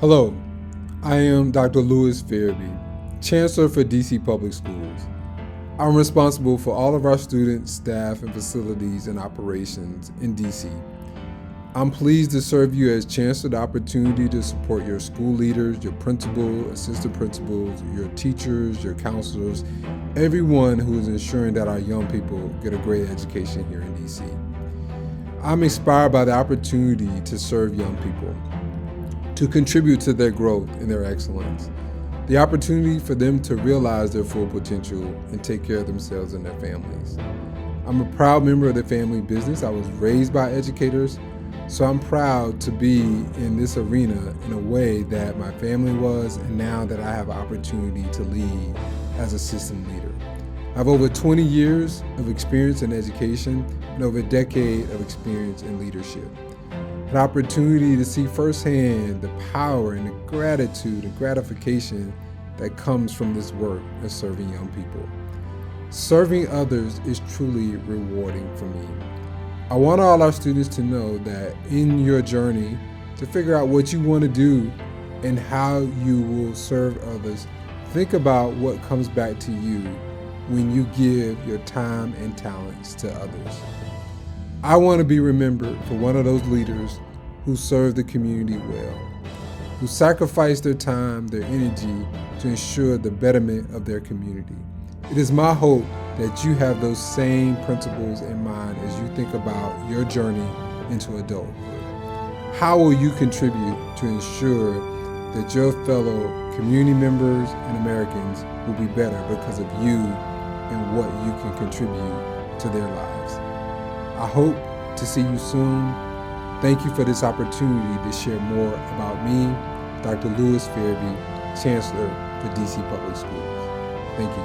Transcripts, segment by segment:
Hello, I am Dr. Louis Fairby, Chancellor for DC Public Schools. I'm responsible for all of our students, staff, and facilities and operations in DC. I'm pleased to serve you as Chancellor the opportunity to support your school leaders, your principal, assistant principals, your teachers, your counselors, everyone who is ensuring that our young people get a great education here in DC. I'm inspired by the opportunity to serve young people, to contribute to their growth and their excellence, the opportunity for them to realize their full potential and take care of themselves and their families. I'm a proud member of the family business. I was raised by educators, so I'm proud to be in this arena in a way that my family was, and now that I have an opportunity to lead as a system leader. I have over 20 years of experience in education and over a decade of experience in leadership. An opportunity to see firsthand the power and the gratitude and gratification that comes from this work of serving young people. Serving others is truly rewarding for me. I want all our students to know that in your journey to figure out what you want to do and how you will serve others, think about what comes back to you when you give your time and talents to others. I want to be remembered for one of those leaders who serve the community well, who sacrifice their time, their energy to ensure the betterment of their community. It is my hope that you have those same principles in mind as you think about your journey into adulthood. How will you contribute to ensure that your fellow community members and Americans will be better because of you and what you can contribute to their lives? I hope to see you soon. Thank you for this opportunity to share more about me, Dr. Louis Fairby, Chancellor for DC Public Schools. Thank you.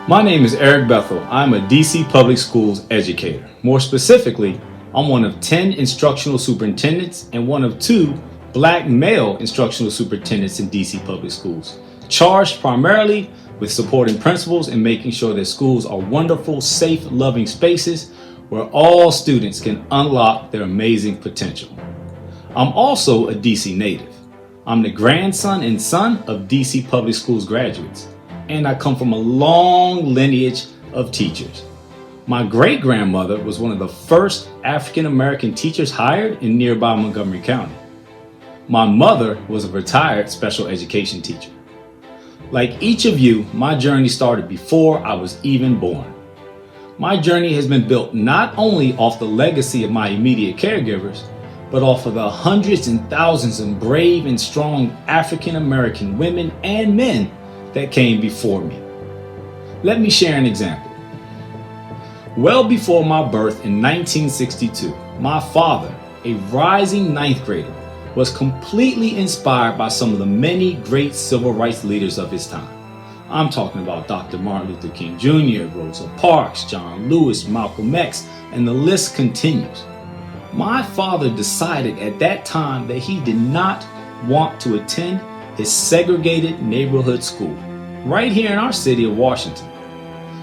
My name is Eric Bethel. I'm a DC Public Schools educator. More specifically, I'm one of 10 instructional superintendents and one of 2 Black male instructional superintendents in DC Public Schools, charged primarily with supporting principals and making sure that schools are wonderful, safe, loving spaces where all students can unlock their amazing potential. I'm also a DC native. I'm the grandson and son of DC Public Schools graduates, and I come from a long lineage of teachers. My great-grandmother was one of the first African-American teachers hired in nearby Montgomery County. My mother was a retired special education teacher. Like each of you, my journey started before I was even born. My journey has been built not only off the legacy of my immediate caregivers, but off of the hundreds and thousands of brave and strong African American women and men that came before me. Let me share an example. Well before my birth in 1962, my father, a rising 9th grader, was completely inspired by some of the many great civil rights leaders of his time. I'm talking about Dr. Martin Luther King Jr., Rosa Parks, John Lewis, Malcolm X, and the list continues. My father decided at that time that he did not want to attend his segregated neighborhood school right here in our city of Washington.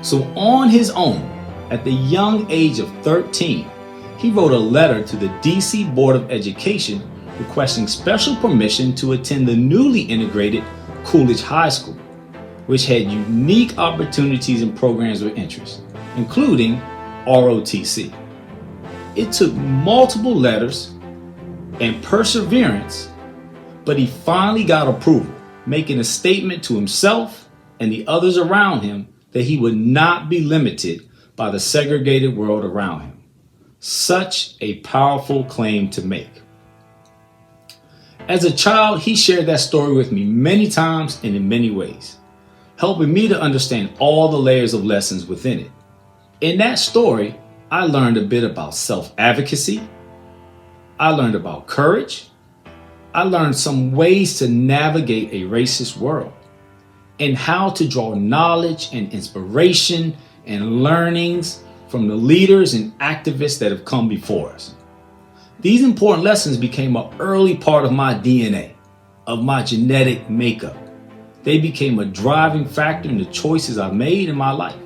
So on his own, at the young age of 13, he wrote a letter to the DC Board of Education requesting special permission to attend the newly integrated Coolidge High School, which had unique opportunities and programs of interest, including ROTC. It took multiple letters and perseverance, but he finally got approval, making a statement to himself and the others around him that he would not be limited by the segregated world around him. Such a powerful claim to make. As a child, he shared that story with me many times and in many ways, helping me to understand all the layers of lessons within it. In that story, I learned a bit about self-advocacy. I learned about courage. I learned some ways to navigate a racist world and how to draw knowledge and inspiration and learnings from the leaders and activists that have come before us. These important lessons became an early part of my DNA, of my genetic makeup. They became a driving factor in the choices I made in my life.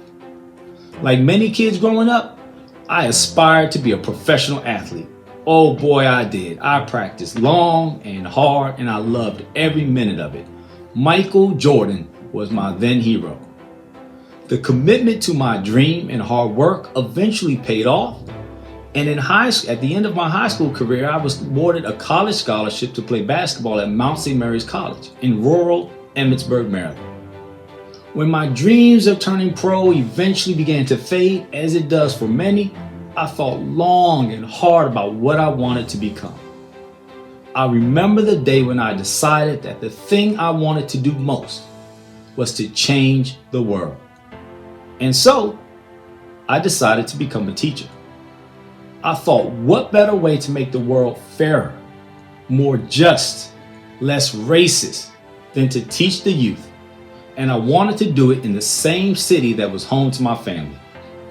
Like many kids growing up, I aspired to be a professional athlete, Oh boy, I did. I practiced long and hard, and I loved every minute of it. Michael Jordan was my then hero. The commitment to my dream and hard work eventually paid off. And at the end of my high school career, I was awarded a college scholarship to play basketball at Mount St. Mary's College in rural Emmitsburg, Maryland. When my dreams of turning pro eventually began to fade, as it does for many, I thought long and hard about what I wanted to become. I remember the day when I decided that the thing I wanted to do most was to change the world. And so, I decided to become a teacher. I thought, what better way to make the world fairer, more just, less racist than to teach the youth? And I wanted to do it in the same city that was home to my family,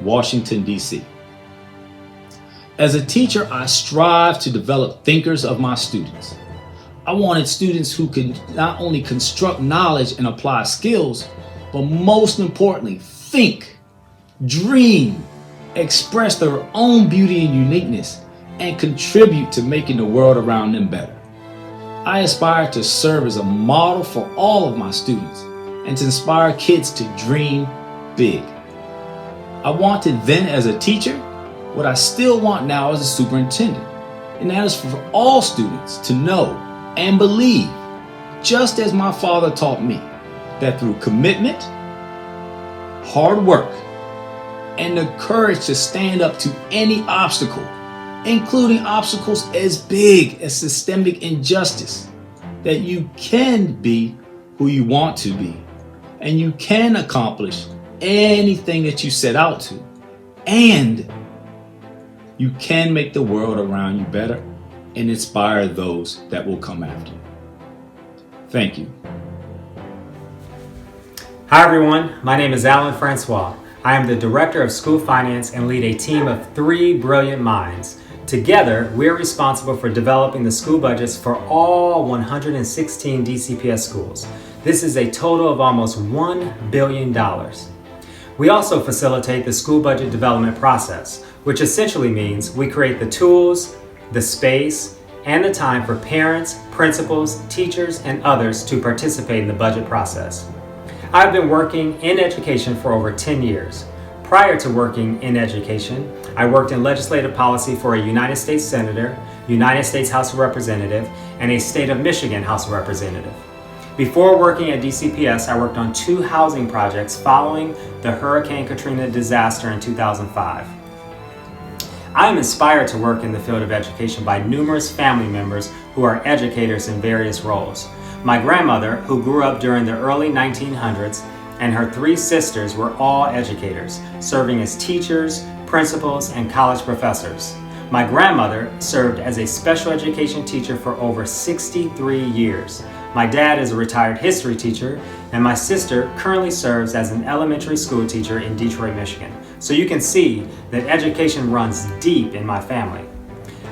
Washington, D.C. As a teacher, I strive to develop thinkers of my students. I wanted students who could not only construct knowledge and apply skills, but most importantly, think, dream, express their own beauty and uniqueness, and contribute to making the world around them better. I aspire to serve as a model for all of my students and to inspire kids to dream big. I wanted then as a teacher what I still want now as a superintendent, and that is for all students to know and believe, just as my father taught me, that through commitment, hard work, and the courage to stand up to any obstacle, including obstacles as big as systemic injustice, that you can be who you want to be, and you can accomplish anything that you set out to, and you can make the world around you better and inspire those that will come after you. Thank you. Hi everyone, my name is Alan Francois. I am the Director of School Finance and lead a team of 3 brilliant minds. Together, we're responsible for developing the school budgets for all 116 DCPS schools. This is a total of almost $1 billion. We also facilitate the school budget development process, which essentially means we create the tools, the space, and the time for parents, principals, teachers, and others to participate in the budget process. I've been working in education for over 10 years. Prior to working in education, I worked in legislative policy for a United States Senator, United States House of Representative, and a State of Michigan House of Representative. Before working at DCPS, I worked on 2 housing projects following the Hurricane Katrina disaster in 2005. I am inspired to work in the field of education by numerous family members who are educators in various roles. My grandmother, who grew up during the early 1900s, and her 3 sisters were all educators, serving as teachers, principals, and college professors. My grandmother served as a special education teacher for over 63 years. My dad is a retired history teacher, and my sister currently serves as an elementary school teacher in Detroit, Michigan. So you can see that education runs deep in my family.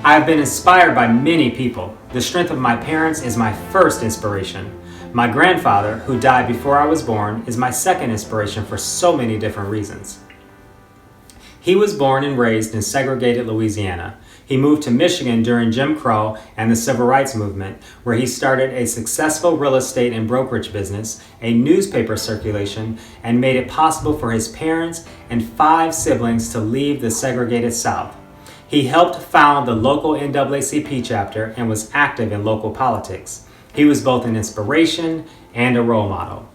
I have been inspired by many people. The strength of my parents is my first inspiration. My grandfather, who died before I was born, is my second inspiration for so many different reasons. He was born and raised in segregated Louisiana. He moved to Michigan during Jim Crow and the Civil Rights Movement, where he started a successful real estate and brokerage business, a newspaper circulation, and made it possible for his parents and 5 siblings to leave the segregated South. He helped found the local NAACP chapter and was active in local politics. He was both an inspiration and a role model.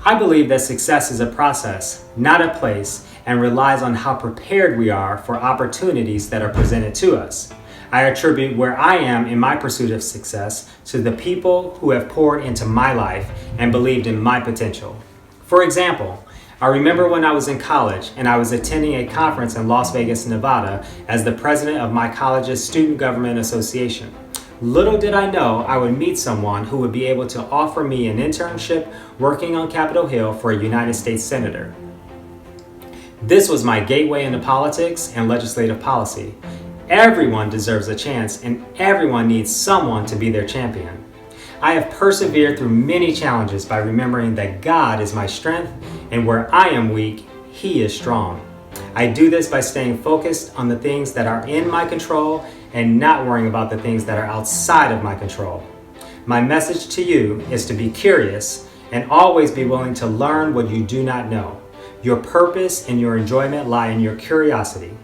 I believe that success is a process, not a place, and relies on how prepared we are for opportunities that are presented to us. I attribute where I am in my pursuit of success to the people who have poured into my life and believed in my potential. For example, I remember when I was in college and I was attending a conference in Las Vegas, Nevada as the president of my college's Student Government Association. Little did I know I would meet someone who would be able to offer me an internship working on Capitol Hill for a United States Senator. This was my gateway into politics and legislative policy. Everyone deserves a chance and everyone needs someone to be their champion. I have persevered through many challenges by remembering that God is my strength and where I am weak, He is strong. I do this by staying focused on the things that are in my control and not worrying about the things that are outside of my control. My message to you is to be curious and always be willing to learn what you do not know. Your purpose and your enjoyment lie in your curiosity.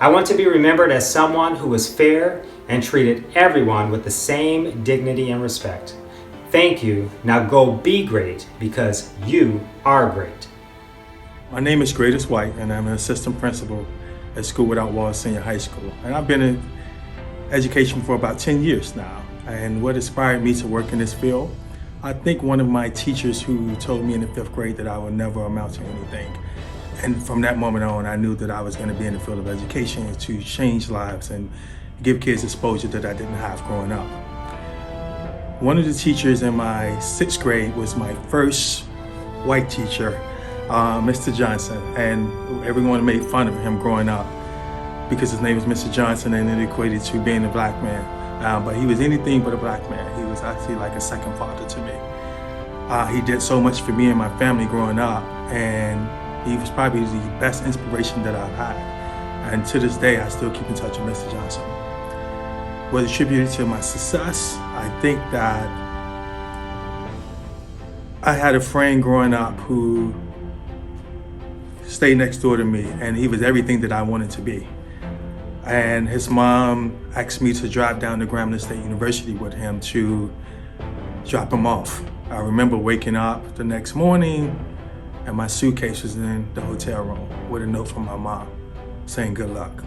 I want to be remembered as someone who was fair and treated everyone with the same dignity and respect. Thank you. Now go be great because you are great. My name is Greatest White, and I'm an assistant principal at School Without Walls Senior High School. And I've been in education for about 10 years now. And what inspired me to work in this field? I think one of my teachers who told me in the 5th grade that I would never amount to anything. And from that moment on, I knew that I was going to be in the field of education to change lives and give kids exposure that I didn't have growing up. One of the teachers in my 6th grade was my first white teacher, Mr. Johnson, and everyone made fun of him growing up because his name was Mr. Johnson and it equated to being a black man. But he was anything but a black man. He was actually like a second father to me. He did so much for me and my family growing up, and he was probably the best inspiration that I've had. And to this day, I still keep in touch with Mr. Johnson. What attributed to my success, I think that I had a friend growing up who stayed next door to me, and he was everything that I wanted to be. And his mom asked me to drive down to Grambling State University with him to drop him off. I remember waking up the next morning and my suitcase was in the hotel room with a note from my mom saying good luck.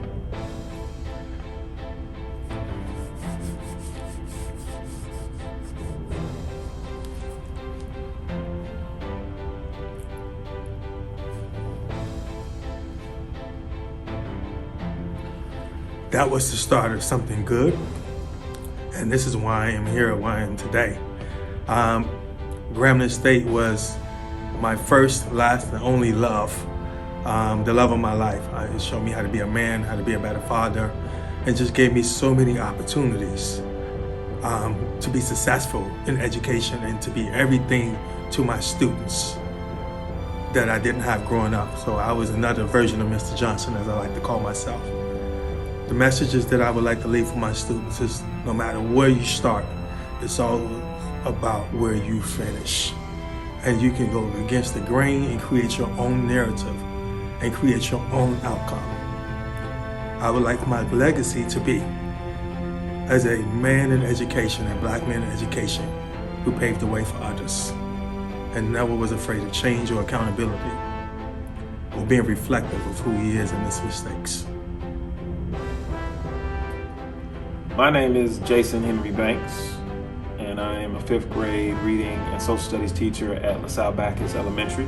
That was the start of something good, and this is why I am here, why I am today. Grambling State was my first, last, and only love, the love of my life. It showed me how to be a man, how to be a better father, and just gave me so many opportunities to be successful in education and to be everything to my students that I didn't have growing up. So I was another version of Mr. Johnson, as I like to call myself. The messages that I would like to leave for my students is no matter where you start, it's all about where you finish. And you can go against the grain and create your own narrative and create your own outcome. I would like my legacy to be as a man in education, a black man in education, who paved the way for others and never was afraid of change or accountability or being reflective of who he is and his mistakes. My name is Jason Henry Banks, and I am a 5th grade reading and social studies teacher at LaSalle Backus Elementary.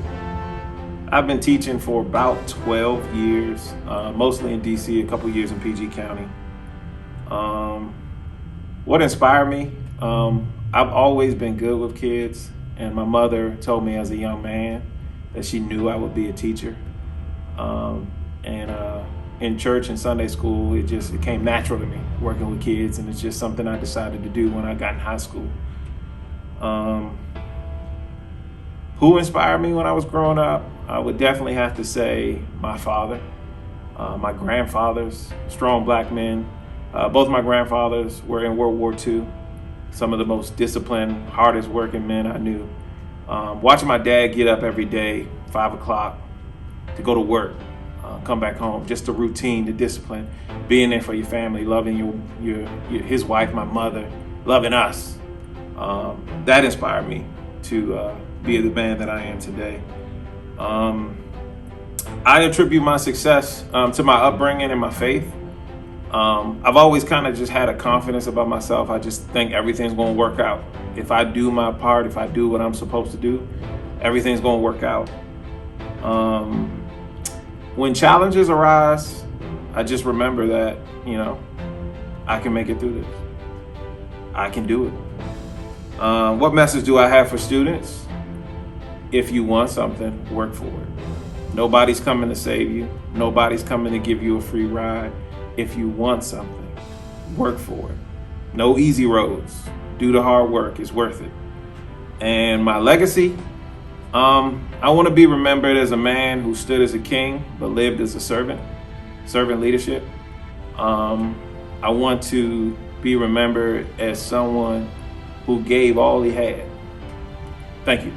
I've been teaching for about 12 years, mostly in DC, a couple years in PG County. What inspired me? I've always been good with kids, and my mother told me as a young man that she knew I would be a teacher. In church and Sunday school, it came natural to me, working with kids, and it's just something I decided to do when I got in high school. Who inspired me when I was growing up? I would definitely have to say my father, my grandfathers, strong black men. Both my grandfathers were in World War II, some of the most disciplined, hardest working men I knew. Watching my dad get up every day, 5 o'clock, to go to work, come back home, just the routine, the discipline, being there for your family, loving his wife, my mother, loving us. That inspired me to be the man that I am today. I attribute my success to my upbringing and my faith. I've always kind of just had a confidence about myself. I just think everything's going to work out. If I do my part, if I do what I'm supposed to do, everything's going to work out. When challenges arise, I just remember that, I can make it through this. I can do it. What message do I have for students? If you want something, work for it. Nobody's coming to save you. Nobody's coming to give you a free ride. If you want something, work for it. No easy roads. Do the hard work. It's worth it. And my legacy, I want to be remembered as a man who stood as a king, but lived as a servant leadership. I want to be remembered as someone who gave all he had. Thank you.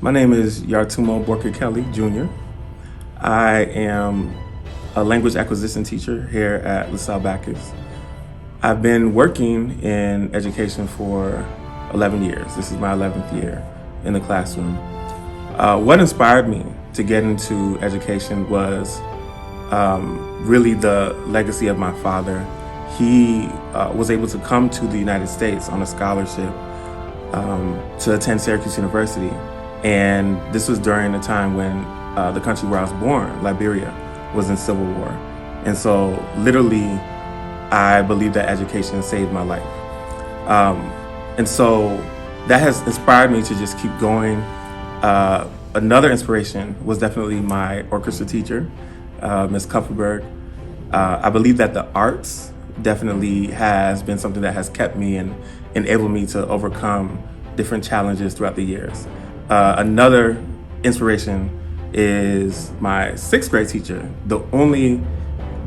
My name is Yartumo Borka Kelly, Jr. I am a language acquisition teacher here at LaSalle Backus. I've been working in education for 11 years. This is my 11th year in the classroom. What inspired me to get into education was really the legacy of my father. He was able to come to the United States on a scholarship to attend Syracuse University. And this was during a time when the country where I was born, Liberia, was in civil war. And so literally, I believe that education saved my life. And so that has inspired me to just keep going. Another inspiration was definitely my orchestra teacher, Ms. Kupferberg. I believe that the arts definitely has been something that has kept me and enabled me to overcome different challenges throughout the years. Another inspiration is my 6th grade teacher, the only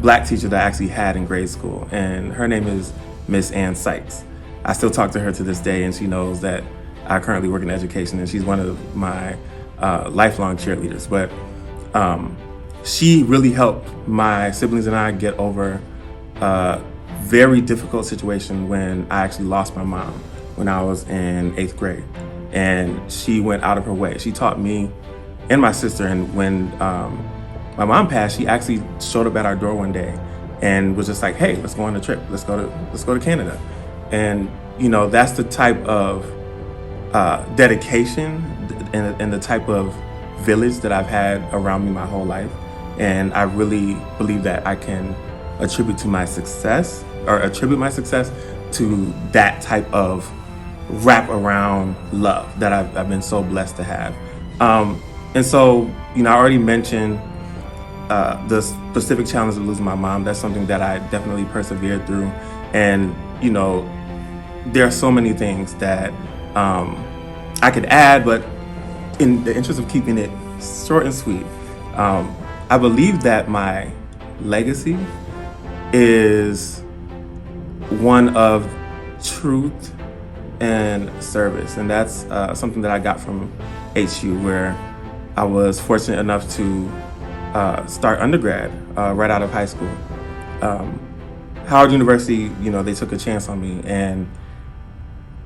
Black teacher that I actually had in grade school, and her name is Miss Ann Sykes. I still talk to her to this day, and she knows that I currently work in education, and she's one of my lifelong cheerleaders. But she really helped my siblings and I get over a very difficult situation when I actually lost my mom when I was in 8th grade. And she went out of her way. She taught me and my sister. And when my mom passed, she actually showed up at our door one day and was just like, "Hey, let's go on a trip. Let's go to Canada." And you know, that's the type of dedication and the type of village that I've had around me my whole life. And I really believe that I can attribute my success to that type of wrap around love that I've been so blessed to have. And so, you know, I already mentioned the specific challenge of losing my mom. That's something that I definitely persevered through. And, you know, there are so many things that I could add, but in the interest of keeping it short and sweet, I believe that my legacy is one of truth and service. And that's something that I got from HU, where I was fortunate enough to start undergrad right out of high school. Howard University, you know, they took a chance on me, and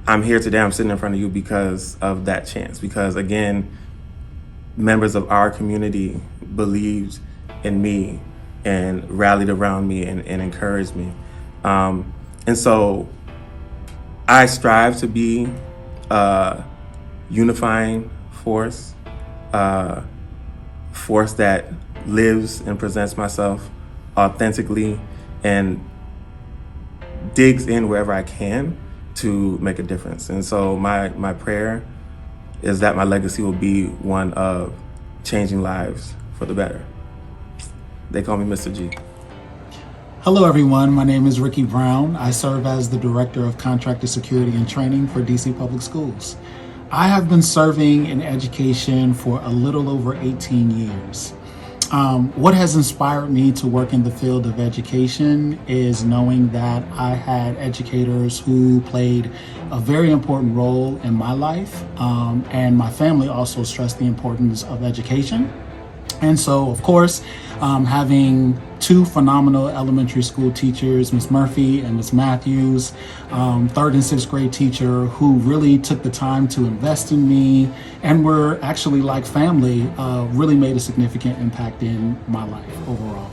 I'm here today. I'm sitting in front of you because of that chance, because again, members of our community believed in me and rallied around me and encouraged me. And so I strive to be a unifying force, force that lives and presents myself authentically and digs in wherever I can to make a difference. And so my prayer is that my legacy will be one of changing lives for the better. They call me Mr. G. Hello everyone, my name is Ricky Brown. I serve as the Director of Contracted Security and Training for DC Public Schools. I have been serving in education for a little over 18 years. What has inspired me to work in the field of education is knowing that I had educators who played a very important role in my life, and my family also stressed the importance of education. And so, of course, having 2 phenomenal elementary school teachers, Ms. Murphy and Ms. Matthews, 3rd and 6th grade teacher who really took the time to invest in me and were actually like family, really made a significant impact in my life overall.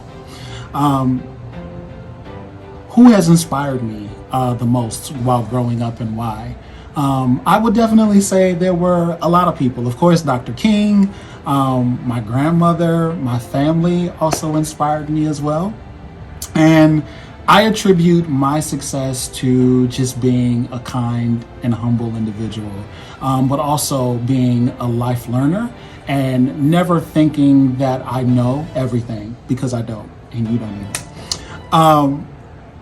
Who has inspired me the most while growing up and why? I would definitely say there were a lot of people. Of course, Dr. King, my grandmother, my family also inspired me as well. And I attribute my success to just being a kind and humble individual, but also being a life learner and never thinking that I know everything, because I don't, and you don't either.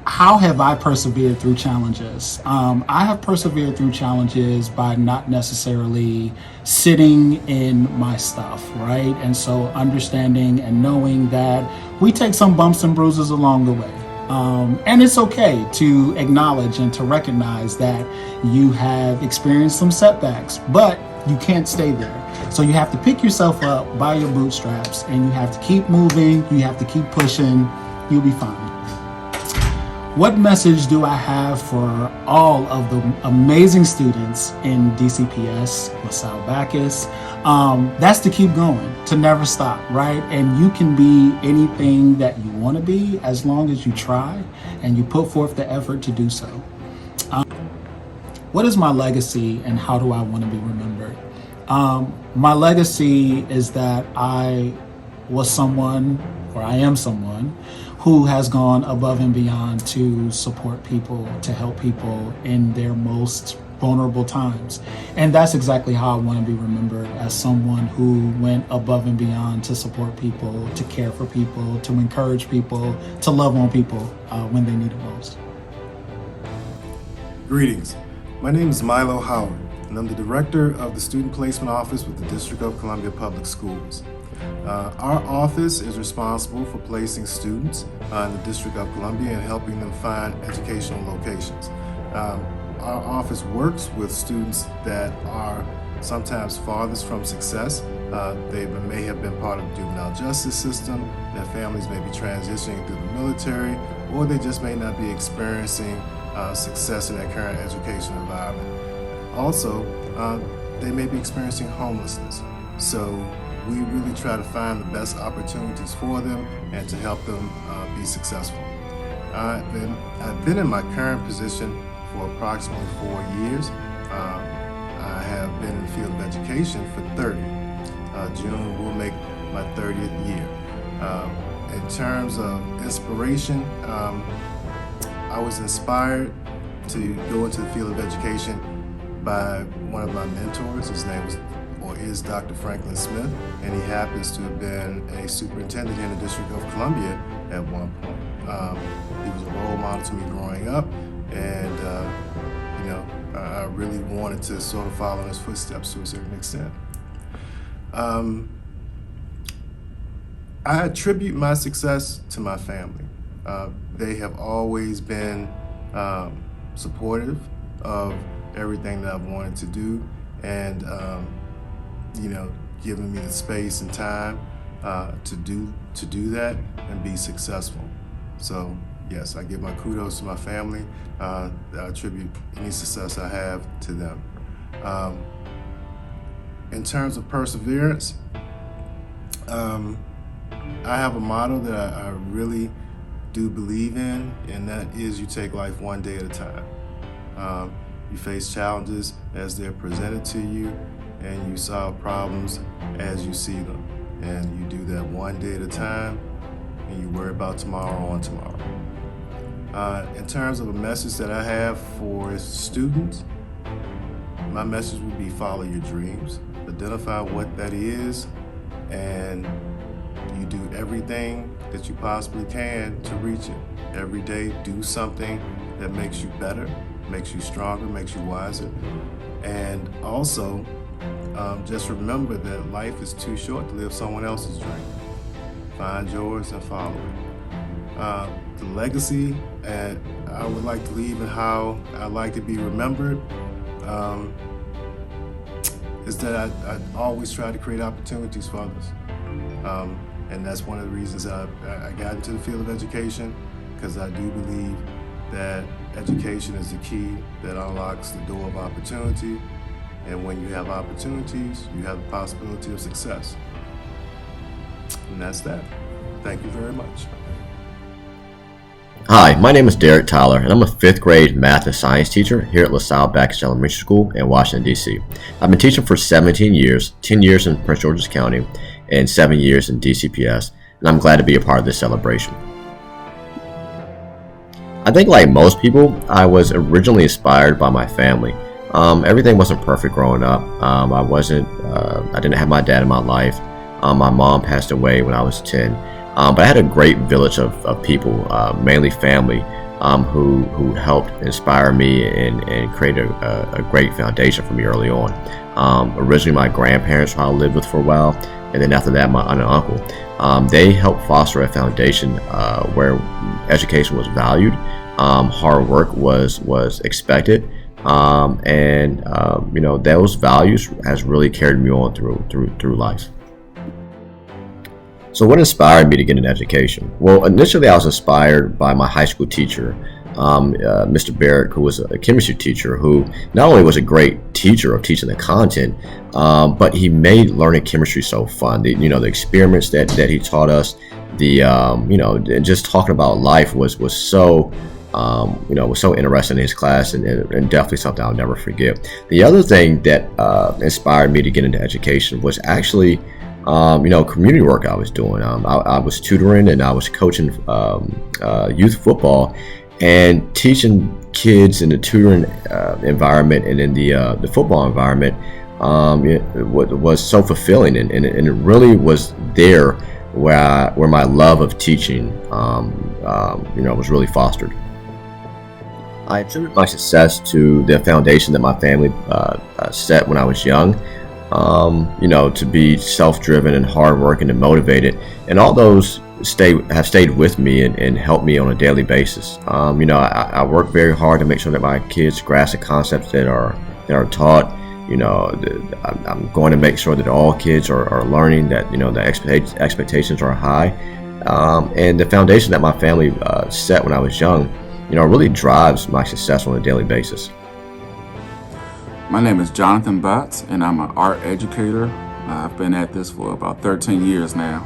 how have I persevered through challenges? I have persevered through challenges by not necessarily sitting in my stuff, right? And so understanding and knowing that we take some bumps and bruises along the way. And it's okay to acknowledge and to recognize that you have experienced some setbacks, but you can't stay there. So you have to pick yourself up by your bootstraps and you have to keep moving, you have to keep pushing, you'll be fine. What message do I have for all of the amazing students in DCPS, LaSalle Bacchus? That's to keep going, to never stop, right? And you can be anything that you want to be as long as you try and you put forth the effort to do so. What is my legacy and how do I want to be remembered? My legacy is that I was someone, or I am someone, who has gone above and beyond to support people, to help people in their most vulnerable times. And that's exactly how I want to be remembered, as someone who went above and beyond to support people, to care for people, to encourage people, to love on people when they need it most. Greetings. My name is Milo Howard, and I'm the Director of the Student Placement Office with the District of Columbia Public Schools. Our office is responsible for placing students in the District of Columbia and helping them find educational locations. Our office works with students that are sometimes farthest from success. They may have been part of the juvenile justice system, their families may be transitioning through the military, or they just may not be experiencing success in their current educational environment. Also, they may be experiencing homelessness. So we really try to find the best opportunities for them and to help them be successful. I've been in my current position for approximately 4 years. I have been in the field of education for 30. June will make my 30th year. In terms of inspiration, I was inspired to go into the field of education by one of my mentors. His name is Dr. Franklin Smith, and he happens to have been a superintendent in the District of Columbia at one point. He was a role model to me growing up, and I really wanted to sort of follow in his footsteps to a certain extent. I attribute my success to my family. They have always been supportive of everything that I've wanted to do, and giving me the space and time to do that and be successful. So yes, I give my kudos to my family. I attribute any success I have to them. In terms of perseverance, I have a motto that I really do believe in, and that is you take life one day at a time. You face challenges as they're presented to you, and you solve problems as you see them. And you do that one day at a time, and you worry about tomorrow on tomorrow. In terms of a message that I have for students, my message would be follow your dreams. Identify what that is, and you do everything that you possibly can to reach it. Every day, do something that makes you better, makes you stronger, makes you wiser. And also, just remember that life is too short to live someone else's dream. Find yours and follow it. The legacy I would like to leave and how I like to be remembered is that I always try to create opportunities for others. And that's one of the reasons I got into the field of education, because I do believe that education is the key that unlocks the door of opportunity. And when you have opportunities, you have the possibility of success. And that's that. Thank you very much. Hi, my name is Derek Tyler, and I'm a 5th grade math and science teacher here at LaSalle Bacchus Elementary School in Washington, D.C. I've been teaching for 17 years, 10 years in Prince George's County, and 7 years in DCPS, and I'm glad to be a part of this celebration. I think like most people, I was originally inspired by my family. Everything wasn't perfect growing up. I didn't have my dad in my life. My mom passed away when I was 10. But I had a great village of people, mainly family, who helped inspire me and create a great foundation for me early on. Originally, my grandparents who I lived with for a while, and then after that, my aunt and uncle. They helped foster a foundation where education was valued, hard work was expected, and those values has really carried me on through life. So what inspired me to get an education? Well, initially I was inspired by my high school teacher, Mr. Barrett, who was a chemistry teacher who not only was a great teacher of teaching the content, but he made learning chemistry so fun. The experiments that he taught us, just talking about life was so was so interesting in his class, and definitely something I'll never forget. The other thing that inspired me to get into education was actually community work I was doing. I was tutoring and I was coaching youth football and teaching kids in the tutoring environment and in the football environment. It was so fulfilling, and it really was there where my love of teaching was really fostered. I attribute my success to the foundation that my family set when I was young. To be self-driven and hardworking and motivated, and all those have stayed with me and helped me on a daily basis. I work very hard to make sure that my kids grasp the concepts that are taught. I'm going to make sure that all kids are learning, that the expectations are high, and the foundation that my family set when I was young, really drives my success on a daily basis. My name is Jonathan Botts, and I'm an art educator. I've been at this for about 13 years now.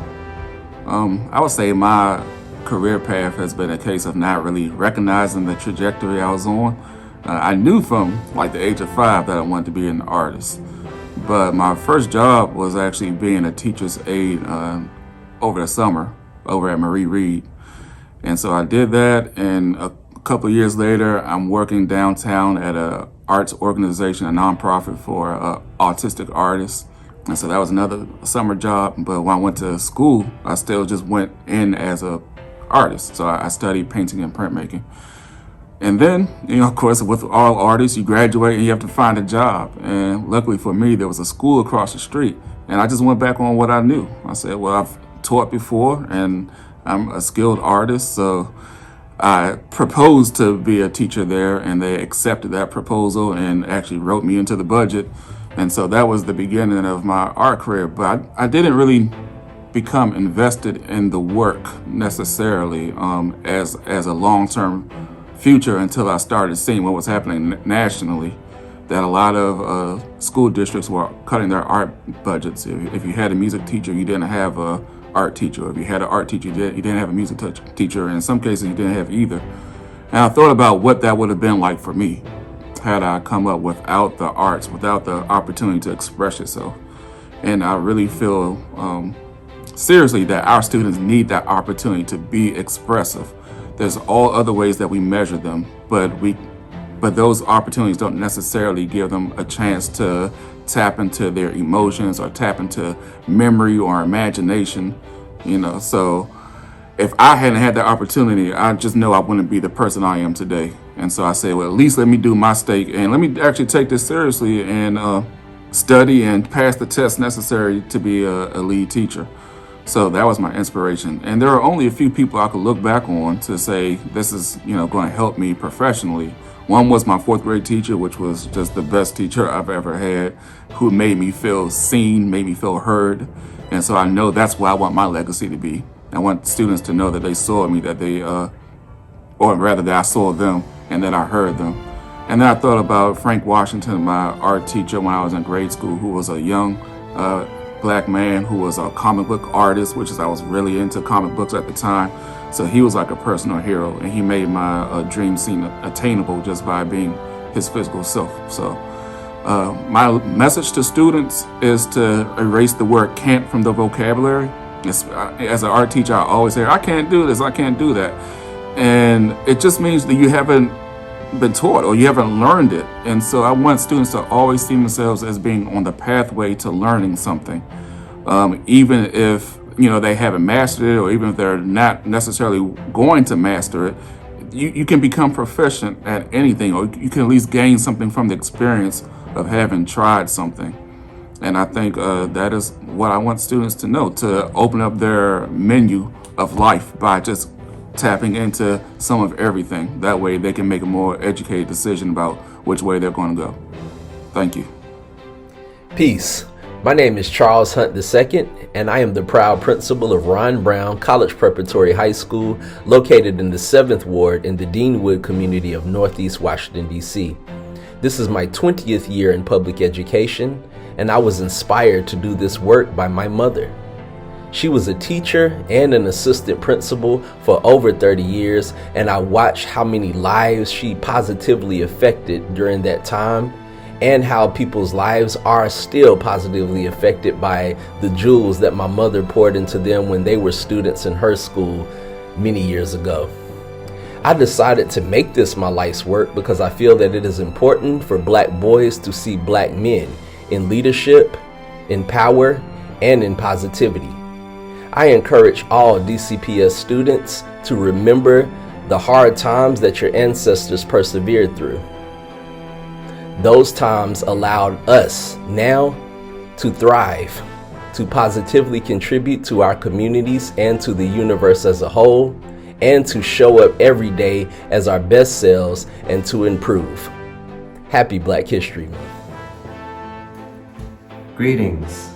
I would say my career path has been a case of not really recognizing the trajectory I was on. I knew from like the age of 5 that I wanted to be an artist, but my first job was actually being a teacher's aide over the summer over at Marie Reed. And so I did that, and a couple of years later, I'm working downtown at a arts organization, a nonprofit for autistic artists. And so that was another summer job. But when I went to school, I still just went in as a artist. So I studied painting and printmaking. And then, of course, with all artists, you graduate and you have to find a job. And luckily for me, there was a school across the street. And I just went back on what I knew. I said, well, I've taught before and I'm a skilled artist. So I proposed to be a teacher there, and they accepted that proposal and actually wrote me into the budget. And so that was the beginning of my art career. But I didn't really become invested in the work necessarily as a long-term future until I started seeing what was happening nationally, that a lot of school districts were cutting their art budgets. If you had a music teacher, you didn't have a art teacher. If you had an art teacher, you didn't have a music teacher. In some cases, you didn't have either. And I thought about what that would have been like for me had I come up without the arts, without the opportunity to express yourself. And I really feel seriously that our students need that opportunity to be expressive. There's all other ways that we measure them, but those opportunities don't necessarily give them a chance to tap into their emotions or tap into memory or imagination, So if I hadn't had that opportunity, I just know I wouldn't be the person I am today. And so I say, well, at least let me do my stake and let me actually take this seriously and study and pass the test necessary to be a lead teacher. So that was my inspiration. And there are only a few people I could look back on to say this is, going to help me professionally. One was my 4th grade teacher, which was just the best teacher I've ever had, who made me feel seen, made me feel heard. And so I know that's what I want my legacy to be. I want students to know that they saw me, that they, or rather that I saw them and that I heard them. And then I thought about Frank Washington, my art teacher when I was in grade school, who was a young Black man who was a comic book artist, which is I was really into comic books at the time. So he was like a personal hero, and he made my dream seem attainable just by being his physical self. So my message to students is to erase the word can't from the vocabulary. As an art teacher, I always say, I can't do this, I can't do that. And it just means that you haven't been taught or you haven't learned it. And so I want students to always see themselves as being on the pathway to learning something. Even if they haven't mastered it, or even if they're not necessarily going to master it, you can become proficient at anything, or you can at least gain something from the experience of having tried something. And I think that is what I want students to know, to open up their menu of life by just tapping into some of everything. That way they can make a more educated decision about which way they're going to go. Thank you. Peace. My name is Charles Hunt II, and I am the proud principal of Ron Brown College Preparatory High School, located in the 7th Ward in the Deanwood community of Northeast Washington, D.C. This is my 20th year in public education, and I was inspired to do this work by my mother. She was a teacher and an assistant principal for over 30 years, and I watched how many lives she positively affected during that time, and how people's lives are still positively affected by the jewels that my mother poured into them when they were students in her school many years ago. I decided to make this my life's work because I feel that it is important for Black boys to see Black men in leadership, in power, and in positivity. I encourage all DCPS students to remember the hard times that your ancestors persevered through. Those times allowed us now to thrive, to positively contribute to our communities and to the universe as a whole, and to show up every day as our best selves and to improve. Happy Black History Month. Greetings.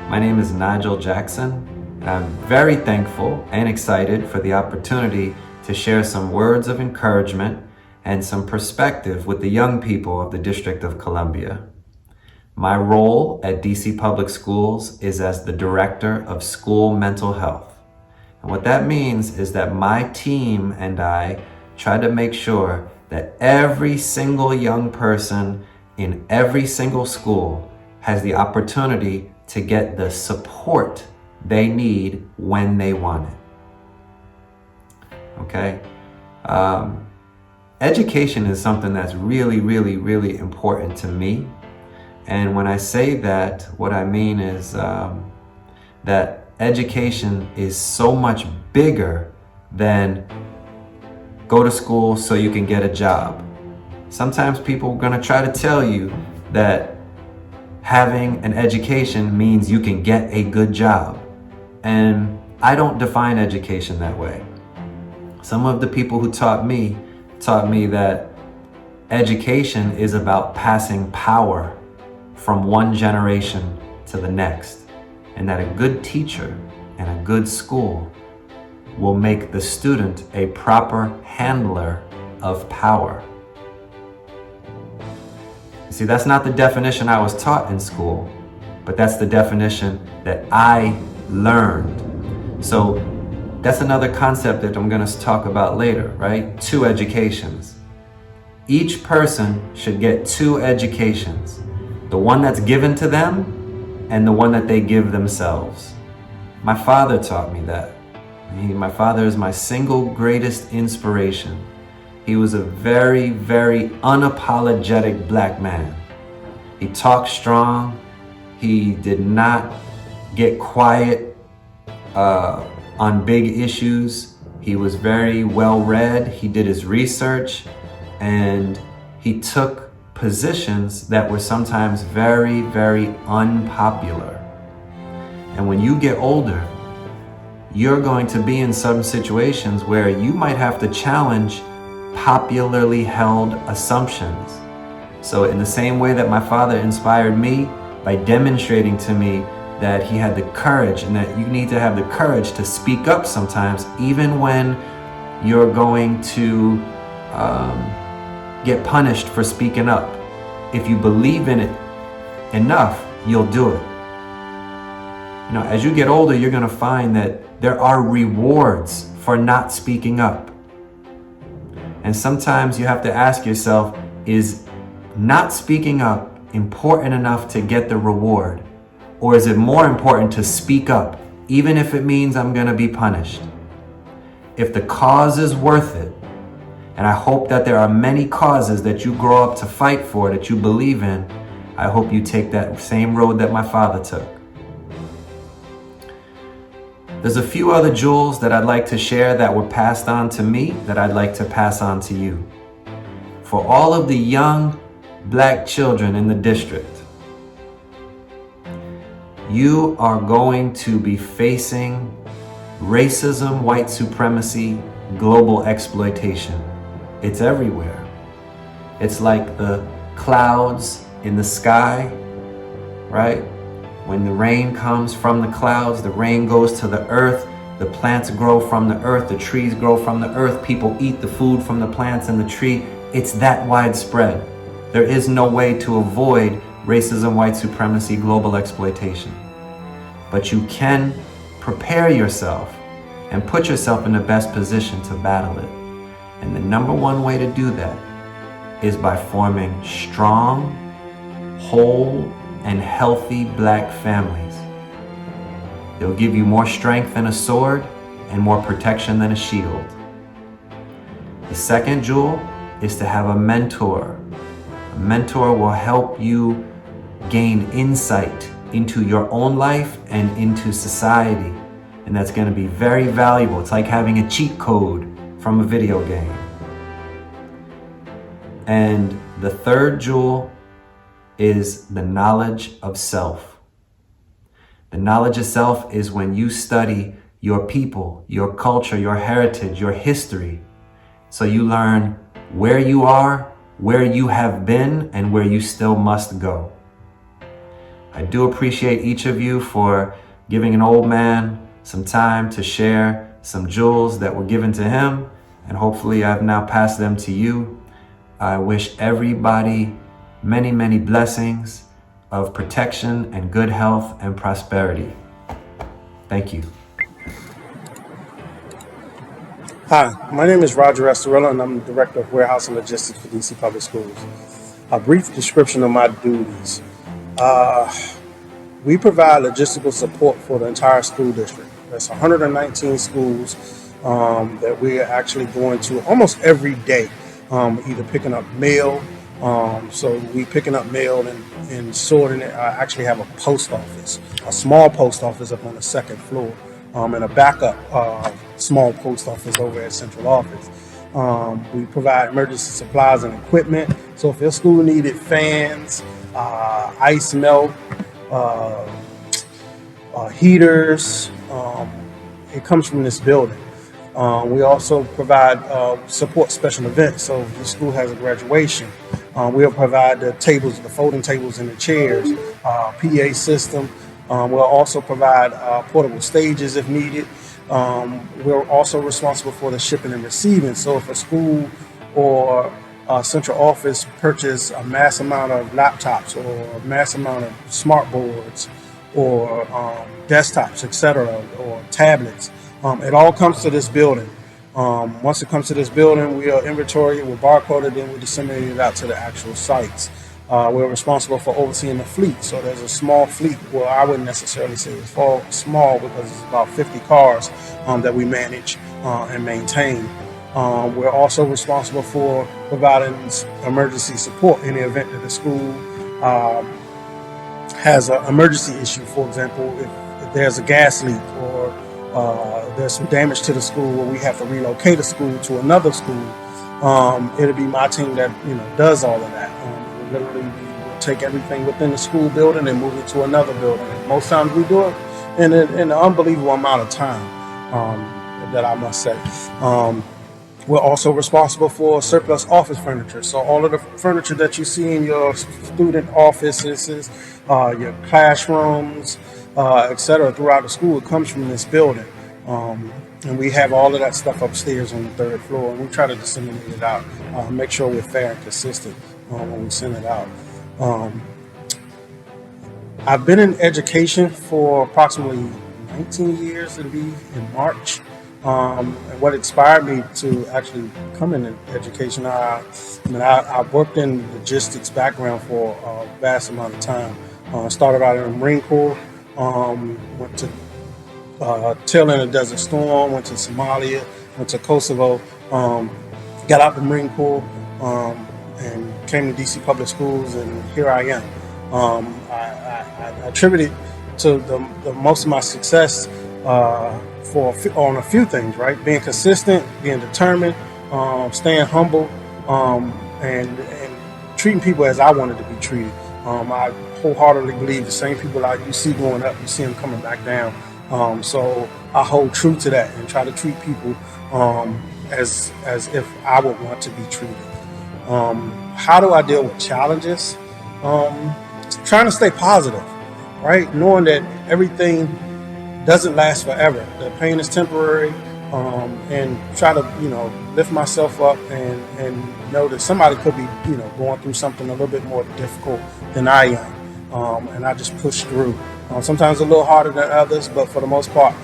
My name is Nigel Jackson. I'm very thankful and excited for the opportunity to share some words of encouragement and some perspective with the young people of the District of Columbia. My role at DC Public Schools is as the Director of School Mental Health. And what that means is that my team and I try to make sure that every single young person in every single school has the opportunity to get the support they need when they want it. Okay? Education is something that's really, really, really important to me. And when I say that, what I mean is that education is so much bigger than go to school so you can get a job. Sometimes people are going to try to tell you that having an education means you can get a good job. And I don't define education that way. Some of the people who taught me that education is about passing power from one generation to the next, and that a good teacher and a good school will make the student a proper handler of power. See, that's not the definition I was taught in school, but that's the definition that I learned. So that's another concept that I'm going to talk about later, right? 2 educations. Each person should get 2 educations. The one that's given to them and the one that they give themselves. My father taught me that. My father is my single greatest inspiration. He was a very, very unapologetic Black man. He talked strong. He did not get quiet on big issues. He was very well read. He did his research, and he took positions that were sometimes very, very unpopular. And when you get older, you're going to be in some situations where you might have to challenge popularly held assumptions. So in the same way that my father inspired me by demonstrating to me that he had the courage, and that you need to have the courage to speak up sometimes, even when you're going to get punished for speaking up. If you believe in it enough, you'll do it. You know, as you get older, you're going to find that there are rewards for not speaking up. And sometimes you have to ask yourself, is not speaking up important enough to get the reward? Or is it more important to speak up, even if it means I'm going to be punished? If the cause is worth it, and I hope that there are many causes that you grow up to fight for, that you believe in, I hope you take that same road that my father took. There's a few other jewels that I'd like to share that were passed on to me that I'd like to pass on to you. For all of the young Black children in the district, you are going to be facing racism, white supremacy, global exploitation. It's everywhere. It's like the clouds in the sky, right? When the rain comes from the clouds, the rain goes to the earth, the plants grow from the earth, the trees grow from the earth, people eat the food from the plants and the tree. It's that widespread. There is no way to avoid racism, white supremacy, global exploitation. But you can prepare yourself and put yourself in the best position to battle it. And the number one way to do that is by forming strong, whole, and healthy Black families. They'll give you more strength than a sword and more protection than a shield. The second jewel is to have a mentor. A mentor will help you gain insight into your own life and into society. And that's going to be very valuable. It's like having a cheat code from a video game. And the third jewel is the knowledge of self. The knowledge of self is when you study your people, your culture, your heritage, your history. So you learn where you are, where you have been, and where you still must go. I do appreciate each of you for giving an old man some time to share some jewels that were given to him, and hopefully I've now passed them to you. I wish everybody many, many blessings of protection and good health and prosperity. Thank you. Hi, my name is Roger Astarella, and I'm the Director of Warehouse and Logistics for DC Public Schools. A brief description of my duties. We provide logistical support for the entire school district. That's 119 schools that we are actually going to almost every day, either picking up mail. So we picking up mail and sorting it. I actually have a post office, a small post office up on the second floor, and a backup small post office over at central office. We provide emergency supplies and equipment. So if your school needed fans, ice melt, heaters, it comes from this building. We also provide support special events. So if the school has a graduation, we'll provide the tables, the folding tables and the chairs, PA system. We'll also provide portable stages if needed. We're also responsible for the shipping and receiving. So if a school or central office purchase a mass amount of laptops or a mass amount of smart boards or desktops, etc., or tablets, it all comes to this building. Once it comes to this building, we'll inventory it, we'll barcode it, then we'll disseminate it out to the actual sites. We're responsible for overseeing the fleet. So there's a small fleet. Well, I wouldn't necessarily say it's small because it's about 50 cars that we manage and maintain. We're also responsible for providing emergency support in the event that the school has an emergency issue. For example, if there's a gas leak or there's some damage to the school where we have to relocate a school to another school, it'll be my team that does all of that. Literally, we will take everything within the school building and move it to another building. And most times we do it in an unbelievable amount of time, that I must say. We're also responsible for surplus office furniture. So all of the furniture that you see in your student offices, your classrooms, etc., throughout the school, it comes from this building. And we have all of that stuff upstairs on the third floor, and we try to disseminate it out, make sure we're fair and consistent when we send it out. I've been in education for approximately 19 years. It'll be in March. And what inspired me to actually come into education, I worked in logistics background for a vast amount of time. Started out in the Marine Corps, went to tail end of Desert Storm, went to Somalia, went to Kosovo, got out the Marine Corps, and came to DC Public Schools, and here I am. I attribute it to the most of my success on a few things, right? Being consistent, being determined, staying humble, and treating people as I wanted to be treated. I wholeheartedly believe the same people you see going up, you see them coming back down. So I hold true to that and try to treat people as if I would want to be treated. How do I deal with challenges? Trying to stay positive, right? Knowing that everything doesn't last forever. The pain is temporary, and try to, lift myself up and know that somebody could be, going through something a little bit more difficult than I am. And I just push through. Sometimes a little harder than others, but for the most part,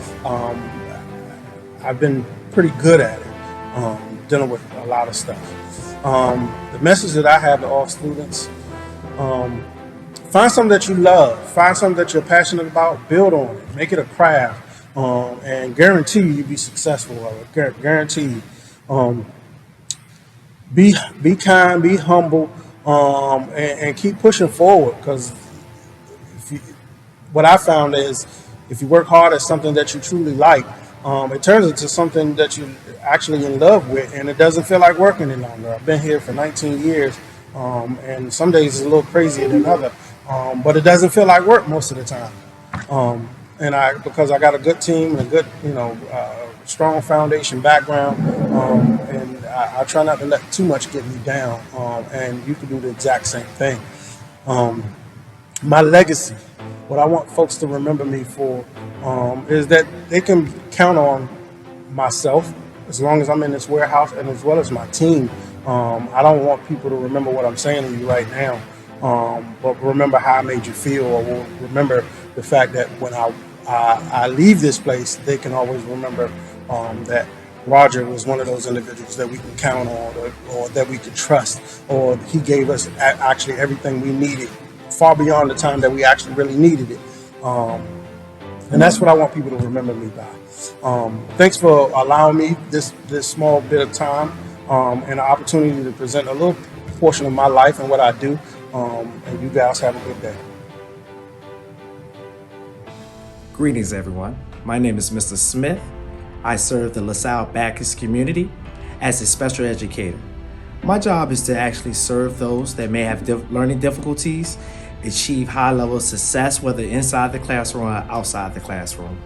I've been pretty good at it, dealing with a lot of stuff. The message that I have to all students, find something that you love, find something that you're passionate about, build on it, make it a craft, and guarantee you'll be successful at it. Guarantee you. Be kind, be humble, and keep pushing forward, because what I found is if you work hard at something that you truly like, it turns into something that you're actually in love with, and it doesn't feel like work any longer. I've been here for 19 years, and some days it's a little crazier than others, but it doesn't feel like work most of the time. Because I got a good team and a good, strong foundation background, and I try not to let too much get me down, and you can do the exact same thing. My legacy, what I want folks to remember me for, is that they can count on myself as long as I'm in this warehouse, and as well as my team. I don't want people to remember what I'm saying to you right now, but remember how I made you feel, or remember the fact that when I leave this place, they can always remember that Roger was one of those individuals that we can count on, or that we could trust, or he gave us actually everything we needed, far beyond the time that we actually really needed it. And that's what I want people to remember me by. Thanks for allowing me this small bit of time and an opportunity to present a little portion of my life and what I do. And you guys have a good day. Greetings, everyone. My name is Mr. Smith. I serve the LaSalle Baptist community as a special educator. My job is to actually serve those that may have learning difficulties, achieve high level of success, whether inside the classroom or outside the classroom.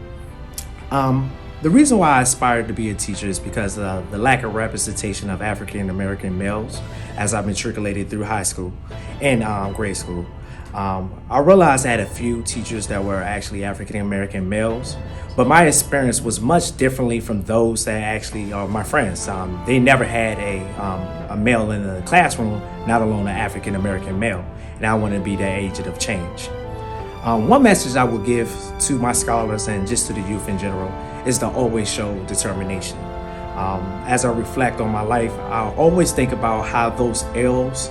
The reason why I aspired to be a teacher is because of the lack of representation of African American males as I matriculated through high school and grade school. I realized I had a few teachers that were actually African American males, but my experience was much differently from those that actually are my friends. They never had a male in the classroom, not alone an African American male, and I want to be that agent of change. One message I will give to my scholars and just to the youth in general is to always show determination. As I reflect on my life, I always think about how those L's,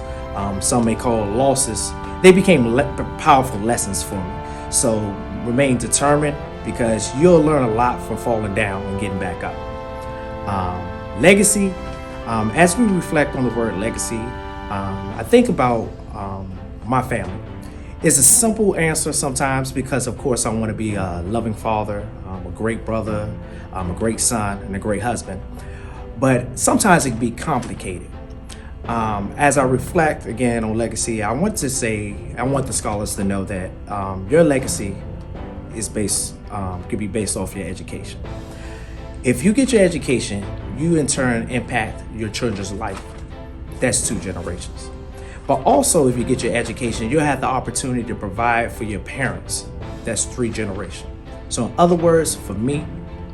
some may call losses, they became powerful lessons for me. So remain determined, because you'll learn a lot from falling down and getting back up. Legacy, as we reflect on the word legacy, I think about my family. It's a simple answer sometimes, because of course I want to be a loving father, a great brother, a great son, and a great husband. But sometimes it can be complicated. As I reflect again on legacy, I want the scholars to know that your legacy is could be based off your education. If you get your education, you in turn impact your children's life. That's 2 generations. But also, if you get your education, you'll have the opportunity to provide for your parents. That's 3 generations. So in other words, for me,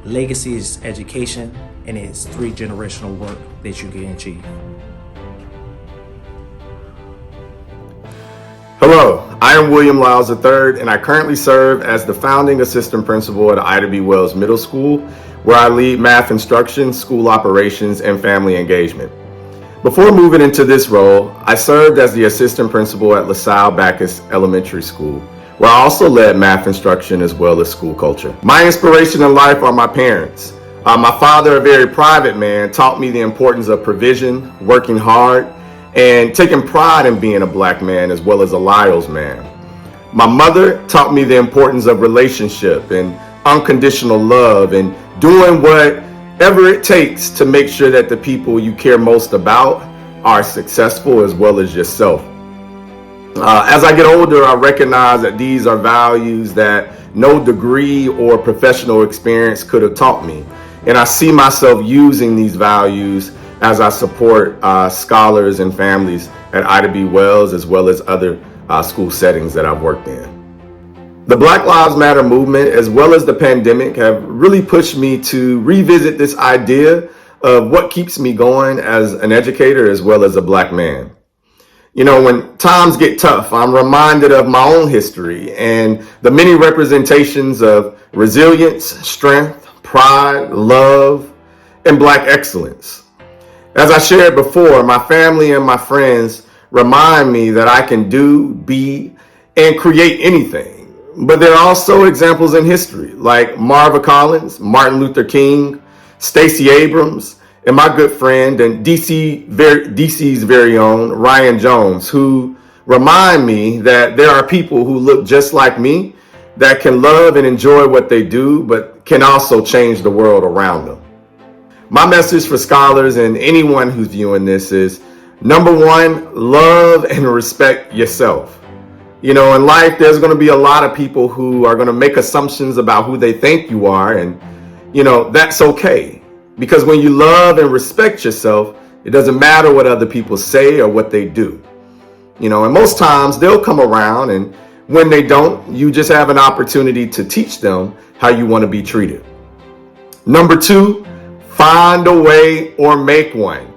legacy is education, and it's 3 generational work that you can achieve. Hello, I am William Lyles III, and I currently serve as the founding assistant principal at Ida B. Wells Middle School, where I lead math instruction, school operations, and family engagement. Before moving into this role, I served as the assistant principal at LaSalle Baptist Elementary School, where I also led math instruction as well as school culture. My inspiration in life are my parents. My father, a very private man, taught me the importance of provision, working hard, and taking pride in being a Black man as well as a Lyles man. My mother taught me the importance of relationship and unconditional love and doing whatever it takes to make sure that the people you care most about are successful as well as yourself. As I get older, I recognize that these are values that no degree or professional experience could have taught me. And I see myself using these values as I support scholars and families at Ida B. Wells as well as other school settings that I've worked in. The Black Lives Matter movement as well as the pandemic have really pushed me to revisit this idea of what keeps me going as an educator as well as a Black man. You know, when times get tough, I'm reminded of my own history and the many representations of resilience, strength, pride, love, and Black excellence. As I shared before, my family and my friends remind me that I can do, be, and create anything. But there are also examples in history like Marva Collins, Martin Luther King, Stacey Abrams, and my good friend and DC's very own Ryan Jones, who remind me that there are people who look just like me that can love and enjoy what they do, but can also change the world around them. My message for scholars and anyone who's viewing this is, number one, love and respect yourself. You know, in life, there's going to be a lot of people who are going to make assumptions about who they think you are. And, you know, that's okay. Because when you love and respect yourself, it doesn't matter what other people say or what they do. You know, and most times they'll come around, and when they don't, you just have an opportunity to teach them how you want to be treated. Number two, find a way or make one.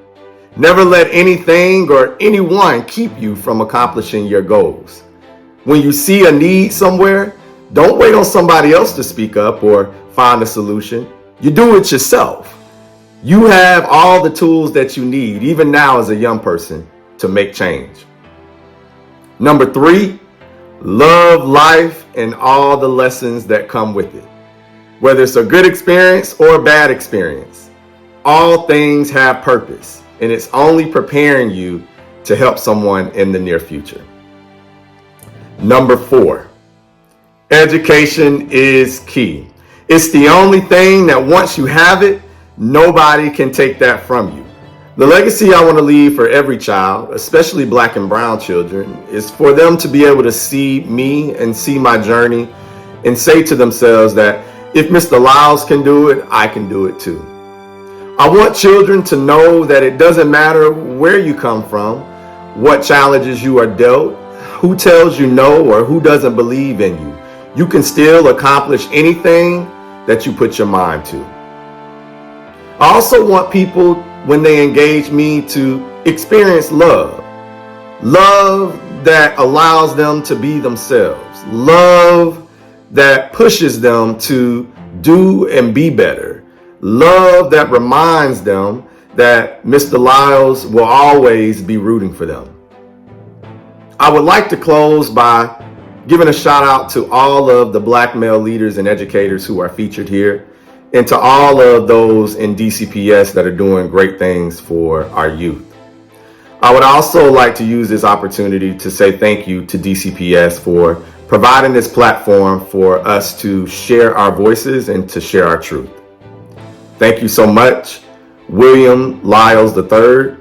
Never let anything or anyone keep you from accomplishing your goals. When you see a need somewhere, don't wait on somebody else to speak up or find a solution. You do it yourself. You have all the tools that you need, even now as a young person, to make change. Number three, love life and all the lessons that come with it. Whether it's a good experience or a bad experience, all things have purpose, and it's only preparing you to help someone in the near future. Number four, education is key. It's the only thing that once you have it, nobody can take that from you. The legacy I want to leave for every child, especially Black and brown children, is for them to be able to see me and see my journey and say to themselves that if Mr. Lyles can do it, I can do it too. I want children to know that it doesn't matter where you come from, what challenges you are dealt, who tells you no or who doesn't believe in you. You can still accomplish anything that you put your mind to. I also want people, when they engage me, to experience love. Love that allows them to be themselves. Love that pushes them to do and be better. Love that reminds them that Mr. Lyles will always be rooting for them. I would like to close by giving a shout out to all of the Black male leaders and educators who are featured here, and to all of those in DCPS that are doing great things for our youth. I would also like to use this opportunity to say thank you to DCPS for providing this platform for us to share our voices and to share our truth. Thank you so much. William Lyles III,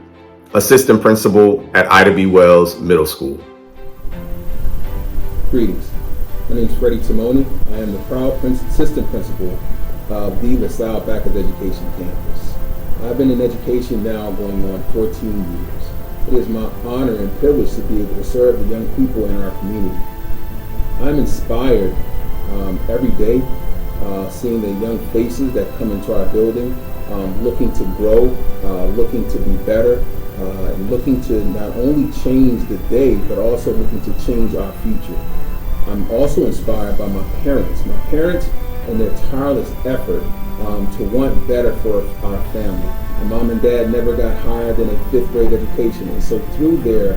Assistant Principal at Ida B. Wells Middle School. Greetings. My name is Freddie Timoni. I am the proud assistant principal of the LaSalle Backus Education Campus. I've been in education now going on 14 years. It is my honor and privilege to be able to serve the young people in our community. I'm inspired every day seeing the young faces that come into our building, looking to grow, looking to be better, and looking to not only change the day, but also looking to change our future. I'm also inspired by my parents and their tireless effort to want better for our family. My mom and dad never got higher than a 5th grade education, and so through their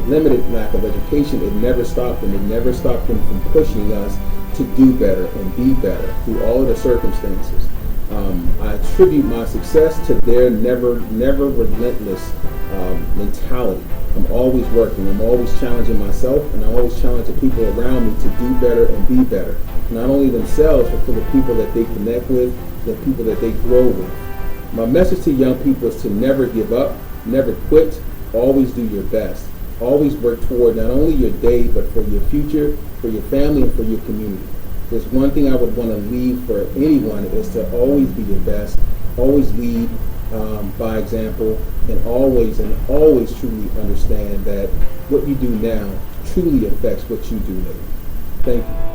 limited lack of education, it never stopped them. It never stopped them from pushing us to do better and be better through all of the circumstances. I attribute my success to their never relentless mentality. I'm always working. I'm always challenging myself, and I always challenge the people around me to do better and be better. not only themselves, but for the people that they connect with, the people that they grow with. My message to young people is to never give up, never quit, always do your best. Always work toward not only your day, but for your future, for your family, and for your community. There's one thing I would want to leave for anyone is to always be your best, always lead by example, and always truly understand that what you do now truly affects what you do later. Thank you.